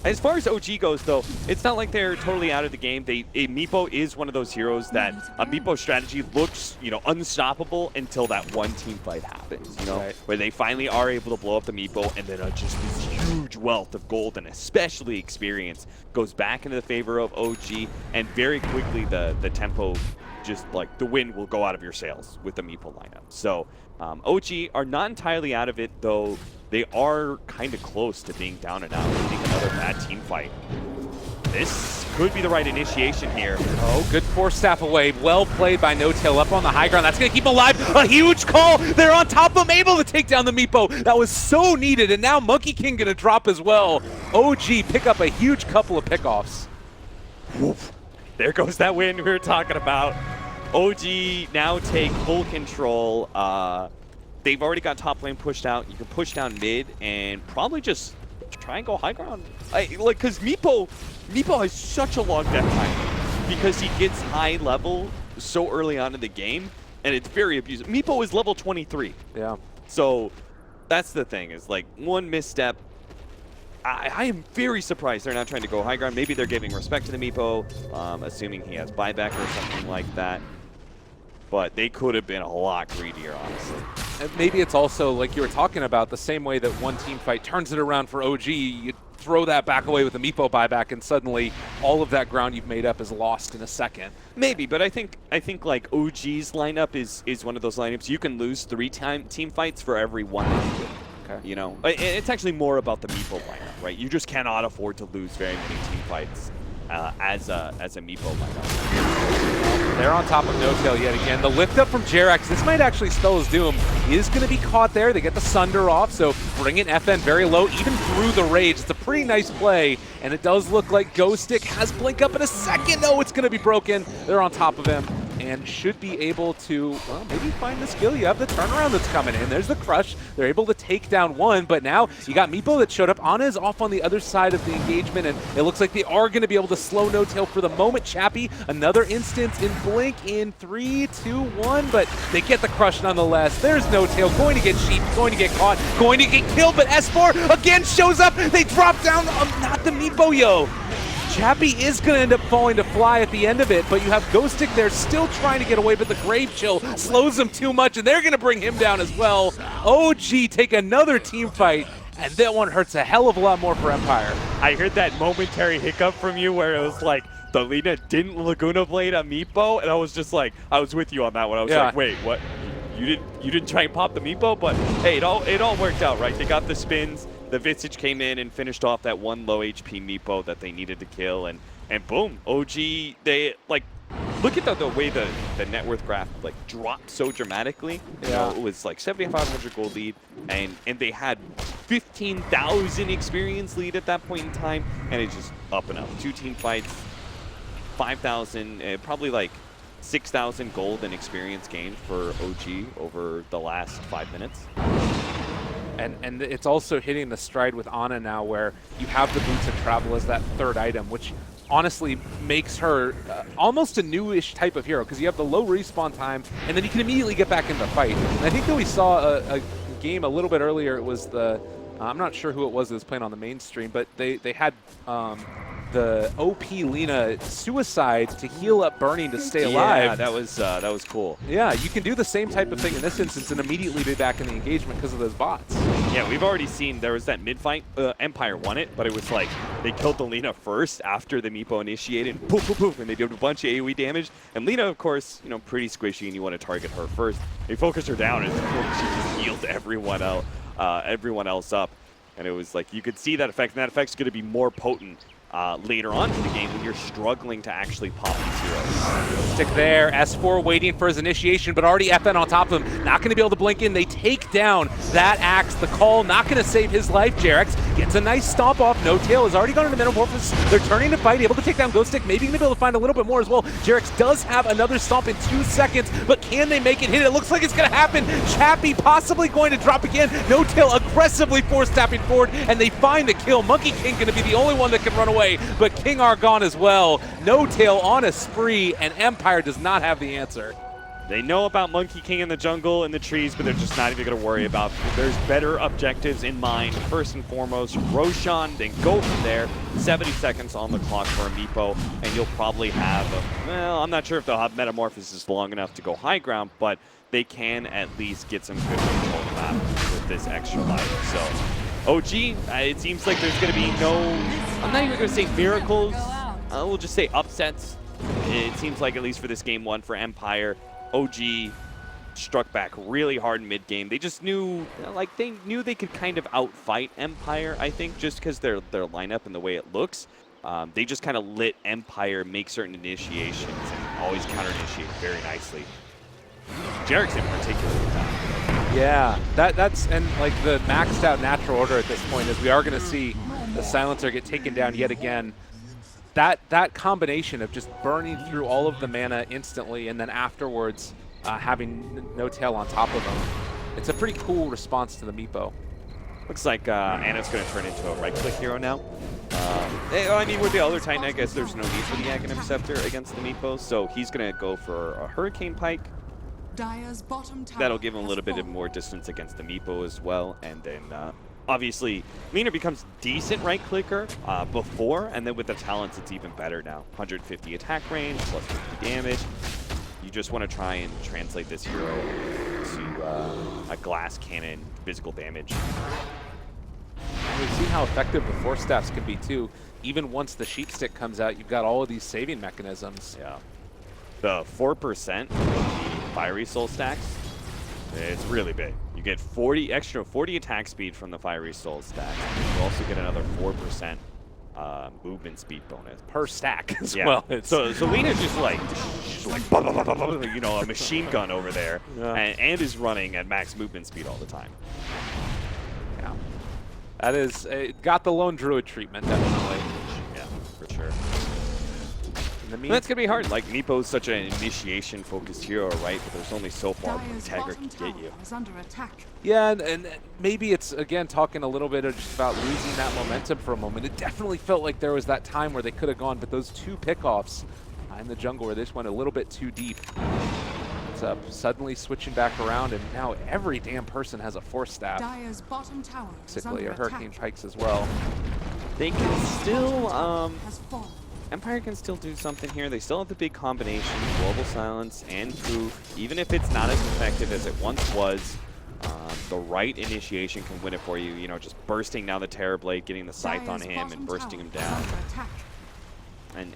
C: As far as OG goes, though, it's not like they're totally out of the game. Meepo is one of those heroes that a Meepo strategy looks, unstoppable until that one team fight happens,
B: Right.
C: where they finally are able to blow up the Meepo, and then just this huge wealth of gold and especially experience goes back into the favor of OG, and very quickly the tempo, just like the wind will go out of your sails with the Meepo lineup. So OG are not entirely out of it, though. They are kind of close to being down and out. I think another bad team fight. This could be the right initiation here.
B: Oh, good force staff away. Well played by No Tail up on the high ground. That's going to keep him alive. A huge call. They're on top of him, able to take down the Meepo. That was so needed, and now Monkey King going to drop as well. OG pick up a huge couple of pickoffs.
C: Woof. There goes that win we were talking about. OG now take full control. They've already got top lane pushed out. You can push down mid and probably just try and go high ground. Because Meepo has such a long death time because he gets high level so early on in the game, and it's very abusive. Meepo is level 23.
B: Yeah.
C: So that's the thing, is like one misstep. I am very surprised they're not trying to go high ground. Maybe they're giving respect to the Meepo, assuming he has buyback or something like that. But they could have been a lot greedier, honestly.
B: And maybe it's also, like you were talking about, the same way that one team fight turns it around for OG. You throw that back away with a Meepo buyback, and suddenly all of that ground you've made up is lost in a second.
C: Maybe, but I think like OG's lineup is one of those lineups you can lose 3 team fights for every one that you win. Okay. It's actually more about the Meepo lineup, right? You just cannot afford to lose very many team fights. as a Meepo lineup.
B: They're on top of No-Tail yet again. The lift up from Jerax, this might actually spell his doom. He is going to be caught there. They get the Sunder off, so bringing FN very low, even through the Rage. It's a pretty nice play, and it does look like Ghostic has Blink up in a second. No, it's going to be broken. They're on top of him and should be able to, well, maybe find the skill. You have the turnaround that's coming in. There's the crush. They're able to take down one, but now you got Meepo that showed up. Ana is off on the other side of the engagement, and it looks like they are going to be able to slow No-Tail for the moment. Chappie, another instance in Blink in 3, 2, 1, but they get the crush nonetheless. There's No-Tail going to get sheeped, going to get caught, going to get killed, but S4 again shows up. They drop down, not the Meepo, yo. Chappie is going to end up falling to fly at the end of it, but you have Ghostic there still trying to get away, but the Grave Chill slows him too much, and they're going to bring him down as well. OG take another team fight, and that one hurts a hell of a lot more for Empire.
C: I heard that momentary hiccup from you where it was like, the Lina didn't Laguna Blade a Meepo, and I was just like, I was with you on that one. I was like, wait, what? You didn't try and pop the Meepo? But hey, it all worked out, right? They got the spins. The Visage came in and finished off that one low HP Meepo that they needed to kill, and boom, OG, they, like, look at the way the net worth graph, like, dropped so dramatically. You know, it was like 7,500 gold lead, and they had 15,000 experience lead at that point in time, and it's just up and up. 2 team fights, 5,000, probably like 6,000 gold and experience gained for OG over the last 5 minutes.
B: And it's also hitting the stride with Ana now, where you have the Boots of Travel as that third item, which honestly makes her almost a newish type of hero, because you have the low respawn time, and then you can immediately get back into the fight. And I think that we saw a game a little bit earlier. It was the, I'm not sure who it was that was playing on the mainstream, but they had the OP Lina suicide to heal up Burning to stay alive.
C: Yeah, that was cool.
B: Yeah, you can do the same type of thing in this instance and immediately be back in the engagement because of those bots.
C: Yeah, we've already seen there was that mid-fight. Empire won it, but it was like they killed the Lina first after the Meepo initiated, poof, poof, poof, and they did a bunch of AoE damage. And Lina, of course, you know, pretty squishy, and you want to target her first. They focused her down, and she just healed everyone else up. And it was like you could see that effect, and that effect's going to be more potent later on in the game when you're struggling to actually pop these heroes.
B: Stick there, S4 waiting for his initiation, but already FN on top of him. Not going to be able to blink in. They take down that axe. The call not going to save his life. Jerax gets a nice stomp off. No-Tail has already gone into Metamorphosis. They're turning to fight, able to take down Ghostic. Maybe going to be able to find a little bit more as well. Jerax does have another stomp in 2 seconds, but can they make it hit? It looks like it's going to happen. Chappie possibly going to drop again. No-Tail aggressively force-tapping forward, and they find the kill. Monkey King going to be the only one that can run away, but King are gone as well. No-Tail on a spree, and Empire does not have the answer.
C: They know about Monkey King in the jungle and the trees, but they're just not even going to worry about it. There's better objectives in mind. First and foremost, Roshan, then go from there. 70 seconds on the clock for a Meepo, and you'll probably have, well, I'm not sure if they'll have Metamorphosis long enough to go high ground, but they can at least get some good control of that with this extra life. So OG, it seems like there's going to be no, I'm not even going to say miracles, we'll just say upsets. It seems like, at least for this game 1 for Empire, OG struck back really hard in mid-game. They just knew, like, they knew they could kind of outfight Empire, I think, just because their lineup and the way it looks. They just kind of let Empire make certain initiations and always counter-initiate very nicely. Jerax in particular with that.
B: Yeah, that's, and like the maxed out natural order at this point is we are going to see the Silencer get taken down yet again. That combination of just burning through all of the mana instantly and then afterwards having No-Tail on top of them, it's a pretty cool response to the Meepo.
C: Looks like Ana's going to turn into a right-click hero now. I mean, with the other Titan, I guess there's no need for the Aghanim Scepter against the Meepo, so he's going to go for a Hurricane Pike.
A: Dire's bottom tower
C: That'll give him a little bit
A: fallen.
C: more distance against the Meepo as well, and then obviously Lina becomes decent right clicker before, and then with the talents it's even better now. 150 attack range, plus 50 damage. You just want to try and translate this hero to a glass cannon physical damage.
B: We've seen how effective the Force Staffs can be too. Even once the Sheep Stick comes out, you've got all of these saving mechanisms.
C: Yeah. The 4% of the Fiery Soul stacks, it's really big. You get 40 attack speed from the Fiery Soul stacks. You also get another 4% movement speed bonus.
B: Per stack as
C: Yeah.
B: well.
C: So Lena's just like bah, bah, bah, bah, bah, you know, a machine gun over there,
B: Yeah.
C: and is running at max movement speed all the time.
B: Yeah. That is, it got the lone druid treatment, definitely.
C: Yeah, for sure.
B: And
C: That's going to be hard. Like, Meepo's such an initiation-focused hero, right? But there's only so far
A: Dyer's
C: Tagger
A: bottom
C: can get
A: tower
C: you.
A: is under attack.
B: Yeah, and maybe it's, again, talking a little bit of just about losing that momentum for a moment. It definitely felt like there was that time where they could have gone, but those two pickoffs in the jungle where they just went a little bit too deep. It's up, suddenly switching back around, and now every damn person has a force staff.
A: Dyer's bottom tower is
B: Basically,
A: under
B: or hurricane
A: attack.
B: pikes as well.
C: They can still,
A: Has fallen.
C: Empire can still do something here. They still have the big combination, Global Silence and Proof. Even if it's not as effective as it once was, the right initiation can win it for you. You know, just bursting down the Terror Blade, getting the Scythe on
A: Dyer's
C: him,
A: bottom
C: and bursting him
A: tower is
C: down.
A: under attack.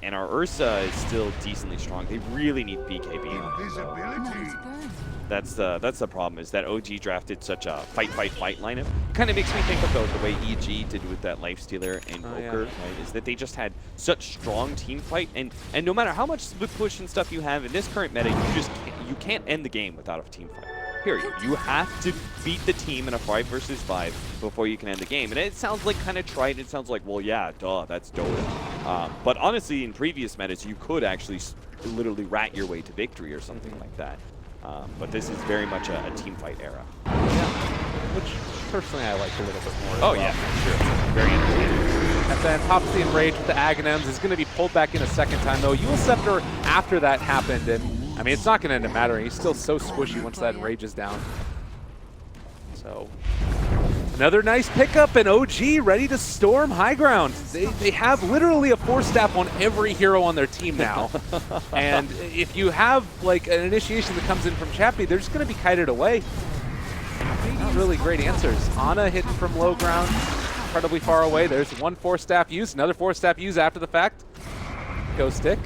C: And our Ursa is still decently strong. They really need BKB.
A: Nice burn.
C: That's the problem, is that OG drafted such a fight lineup. Kind of makes me think of the way EG did with that Lifestealer and Poker, right? Is that they just had such strong team fight, and no matter how much split push and stuff you have in this current meta, you can't end the game without a team fight. Period. You have to beat the team in a 5 versus 5 before you can end the game. And it sounds like kind of trite. It sounds like, well, yeah, duh, that's Dota. But honestly, in previous metas, you could actually literally rat your way to victory or something like that. But this is very much a team fight era.
B: Yeah. Which, personally, I like a little bit more.
C: Oh, yeah, sure. Very entertaining.
B: And then pops the Enrage with the Aghanims, is going to be pulled back in a second time, though. Yule Scepter, after that happened, and I mean, it's not going to end up mattering. He's still so squishy once that Enrage is down. So, another nice pickup, and OG ready to storm high ground. They have literally a force staff on every hero on their team now. And if you have, like, an initiation that comes in from Chappie, they're just going to be kited away. Not really great answers. Ana hitting from low ground, incredibly far away. There's one force staff use, another force staff use after the fact. Go stick.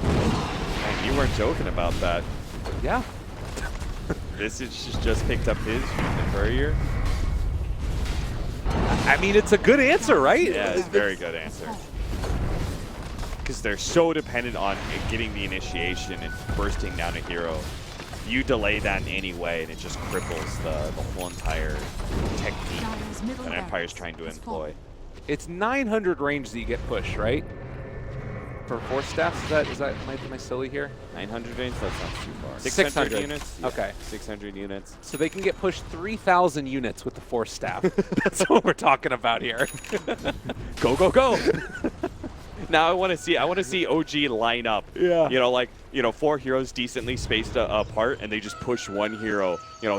C: Man, you weren't joking about that.
B: Yeah.
C: This is just picked up his from the courier.
B: I mean, it's a good answer, right?
C: Yeah, it's a very good answer. Because they're so dependent on getting the initiation and bursting down a hero. You delay that in any way, and it just cripples the whole entire technique that Empire's trying to employ.
B: It's 900 range that you get pushed, right? For force staffs, is that am I silly here?
C: 900 range? That's not too far.
B: 600
C: units? Yeah,
B: okay.
C: 600 units.
B: So they can get pushed 3,000 units with the force staff. That's what we're talking about here.
C: Go, go, go! Now I want to see OG line up.
B: Yeah.
C: You know, like, 4 heroes decently spaced apart, and they just push one hero,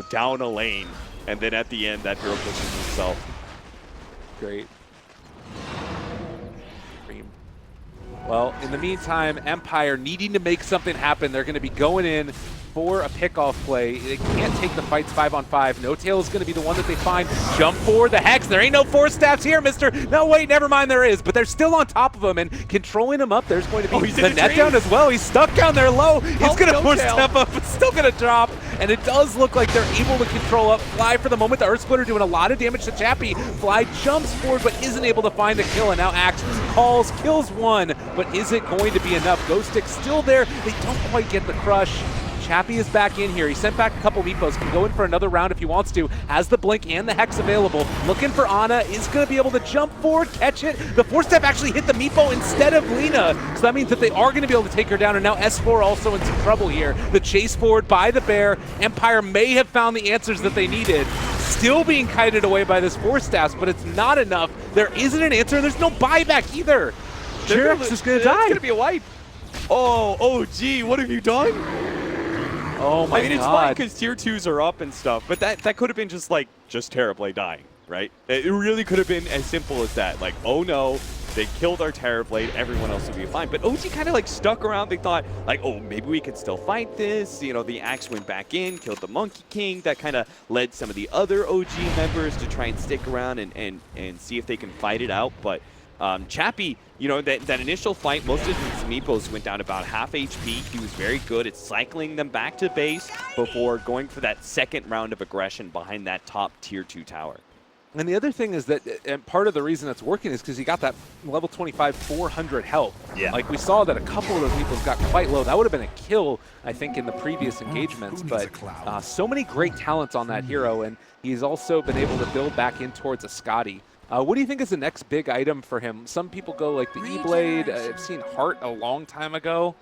C: down a lane, and then at the end that hero pushes himself.
B: Great. Well, in the meantime, Empire needing to make something happen. They're going to be going in for a pickoff play. They can't take the fights 5-on-5. No Tail is going to be the one that they find. Jump forward, the Hex. There ain't no force staffs here, mister. No, wait, never mind, there is. But they're still on top of him and controlling him up. There's going to be the net down as well. He's stuck down there low. He's going to push step up, but still going to drop. And it does look like they're able to control up Fly for the moment. The Earth Splitter doing a lot of damage to Chappie. Fly jumps forward, but isn't able to find the kill. And now Axe calls, kills one, but is it going to be enough? Ghost Stick still there. They don't quite get the crush. Chappie is back in here. He sent back a couple Meepos. Can go in for another round if he wants to. Has the Blink and the Hex available. Looking for Ana. Is going to be able to jump forward, catch it. The force step actually hit the Meepo instead of Lena. So that means that they are going to be able to take her down. And now S4 also in some trouble here. The chase forward by the Bear. Empire may have found the answers that they needed. Still being kited away by this force staffs, but it's not enough. There isn't an answer. There's no buyback either. Jirax is going to die.
C: It's going to be a wipe. Oh, gee, what have you done?
B: Oh my god.
C: I mean, it's fine because tier 2s are up and stuff, but that could have been just Terrorblade dying, right? It really could have been as simple as that. Like, oh no, they killed our Terrorblade, everyone else would be fine. But OG kind of stuck around. They thought, oh, maybe we could still fight this. The Axe went back in, killed the Monkey King. That kind of led some of the other OG members to try and stick around and see if they can fight it out. But Chappie, that initial fight, most of his Meepos went down about half HP. He was very good at cycling them back to base before going for that second round of aggression behind that top tier 2 tower.
B: And the other thing is that, and part of the reason it's working is because he got that level 25 400 health.
C: Yeah.
B: Like we saw that a couple of those meeples got quite low. That would have been a kill, I think, in the previous engagements. But so many great talents on that hero, and he's also been able to build back in towards a Scotty. What do you think is the next big item for him? Some people go like the E-Blade. I've seen Heart a long time ago.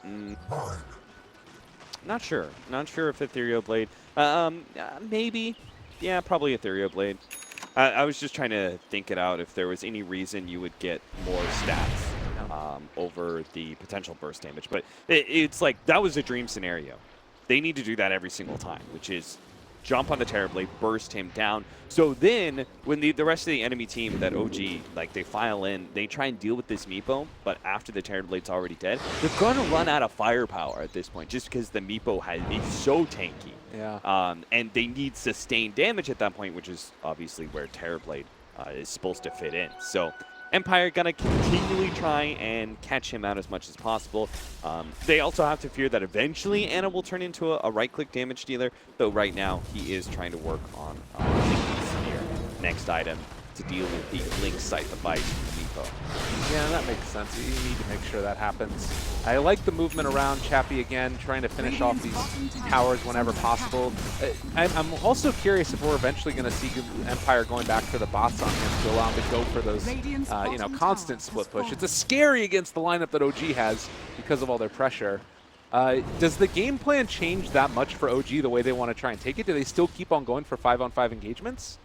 C: Not sure. Not sure if Ethereal Blade. Maybe. Yeah, probably Ethereal Blade. I was just trying to think it out if there was any reason you would get more stats over the potential burst damage. But it's like that was a dream scenario. They need to do that every single time, which is jump on the Terror Blade, burst him down. So then when the rest of the enemy team, that OG, like they file in, they try and deal with this Meepo, but after the Terror Blade's already dead, they're going to run out of firepower at this point just because the Meepo is so tanky.
B: Yeah.
C: And they need sustained damage at that point, which is obviously where Terror Blade is supposed to fit in. So Empire gonna continually try and catch him out as much as possible. They also have to fear that eventually Ana will turn into a right-click damage dealer, though right now he is trying to work on his next item to deal with the Link Scythe-a-bite Meepo.
B: Yeah, that makes sense. You need to make sure that happens. I like the movement around Chappie again, trying to finish off these towers whenever possible. I'm also curious if we're eventually going to see Empire going back to the bots on him to allow him to go for those, constant split push. It's a scary against the lineup that OG has because of all their pressure. Does the game plan change that much for OG the way they want to try and take it? Do they still keep on going for 5-on-5 engagements?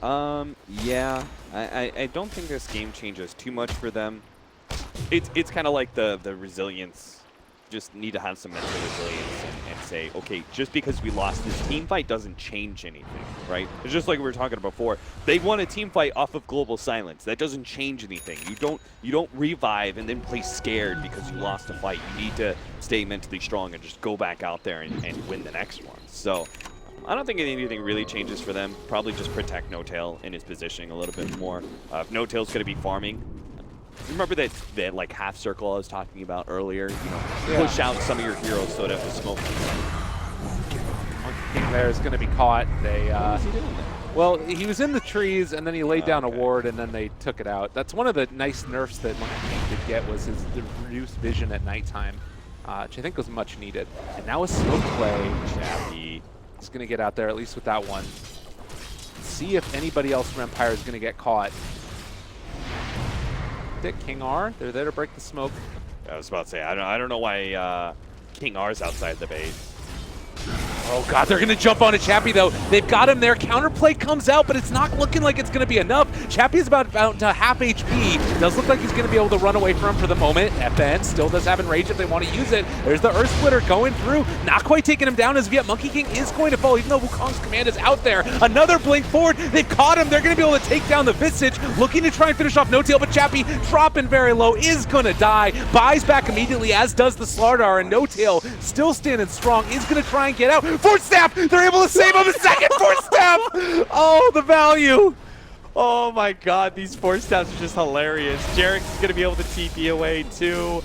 C: Yeah, I don't think this game changes too much for them. It's kind of like the resilience. Just need to have some mental resilience and say, okay, just because we lost this team fight doesn't change anything, right? It's just like we were talking about before. They won a team fight off of global silence. That doesn't change anything. You don't revive and then play scared because you lost a fight. You need to stay mentally strong and just go back out there and win the next one. So I don't think anything really changes for them. Probably just protect No-Tail in his positioning a little bit more. If No-Tail's going to be farming, remember that like half circle I was talking about earlier? Push out some of your heroes so that the smoke.
B: Monkey King there is going to be caught. They well, he was in the trees and then he laid down a ward and then they took it out. That's one of the nice nerfs that Monkey King did get was the reduced vision at nighttime, which I think was much needed. And now a smoke play. Chappie is going to get out there, at least with that one. See if anybody else from Empire is going to get caught. King R, they're there to break the smoke.
C: I was about to say, I don't know why King R's outside the base.
B: Oh god, they're gonna jump onto Chappie though. They've got him there. Counterplay comes out, but it's not looking like it's gonna be enough. Chappie's about to half HP. Does look like he's gonna be able to run away from him for the moment. FN still does have Enrage if they want to use it. There's the Earth Splitter going through. Not quite taking him down as yet. Monkey King is going to fall, even though Wukong's command is out there. Another blink forward. They've caught him. They're gonna be able to take down the Visage. Looking to try and finish off No-Tail, but Chappie dropping very low, is gonna die. Buys back immediately, as does the Slardar, and No-Tail still standing strong, is gonna try and get out. Force Staff! They're able to save him a second Force Staff! Oh, the value!
C: Oh my god, these Force Staffs are just hilarious. Jarek is going to be able to TP away too.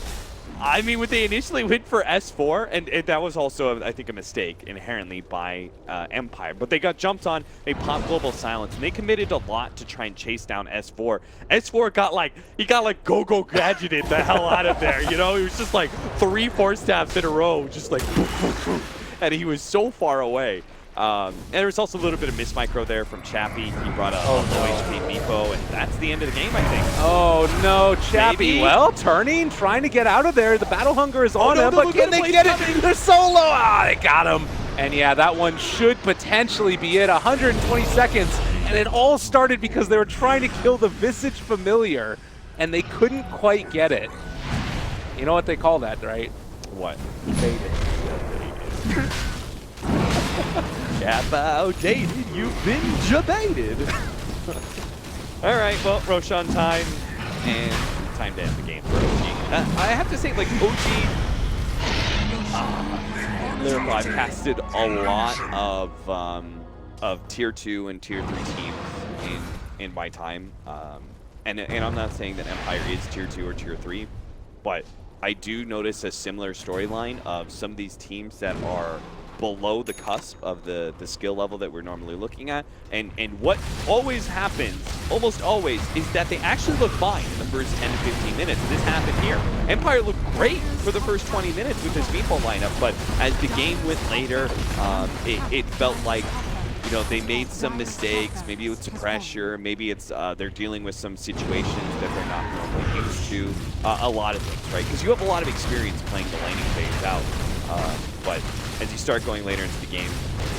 C: I mean, when they initially went for S4, and that was also, I think, a mistake inherently by Empire, but they got jumped on, they popped Global Silence, and they committed a lot to try and chase down S4. S4 got like, go-go gadgeted the hell out of there, you know? It was just like 3 Force Staffs in a row, just like, and he was so far away. And there was also a little bit of miss micro there from Chappie. He brought a low HP Meepo, and that's the end of the game, I think.
B: Oh no, Chappie.
C: Maybe.
B: Well, turning, trying to get out of there. The battle hunger is on him, but can they get it? They're so low. Ah, they got him. And yeah, that one should potentially be it. 120 seconds, and it all started because they were trying to kill the Visage Familiar, and they couldn't quite get it. You know what they call that, right?
C: What?
B: Baited.
C: Chap outdated, you've been jebaited. All right, well, Roshan time, and time to end the game for OG. I have to say, like, OG, they're broadcasted a lot of Tier 2 and Tier 3 teams in my time. And I'm not saying that Empire is Tier 2 or Tier 3, but I do notice a similar storyline of some of these teams that are below the cusp of the skill level that we're normally looking at. And what always happens, almost always, is that they actually look fine in the first 10 to 15 minutes. This happened here. Empire looked great for the first 20 minutes with this meatball lineup, but as the game went later, it felt like, you know, they made some mistakes. Maybe it's pressure. Maybe it's they're dealing with some situations that they're not normally used to. A lot of things, right? Because you have a lot of experience playing the laning phase out. But as you start going later into the game,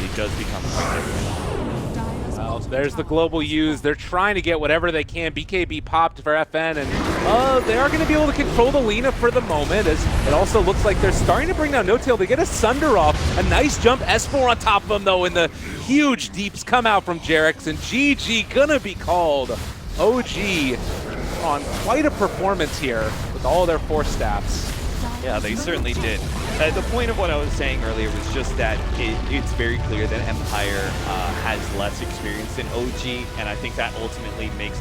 C: it does become quite different.
B: Well, there's the global use. They're trying to get whatever they can. BKB popped for FN, and they are going to be able to control the Lina for the moment, as it also looks like they're starting to bring down No-Tail. They get a Sunder off. A nice jump. S4 on top of them, though, and the huge deeps come out from Jarex, and GG gonna be called. OG on quite a performance here with all their force staffs.
C: Yeah, they certainly did. The point of what I was saying earlier was just that it's very clear that Empire has less experience than OG, and I think that ultimately makes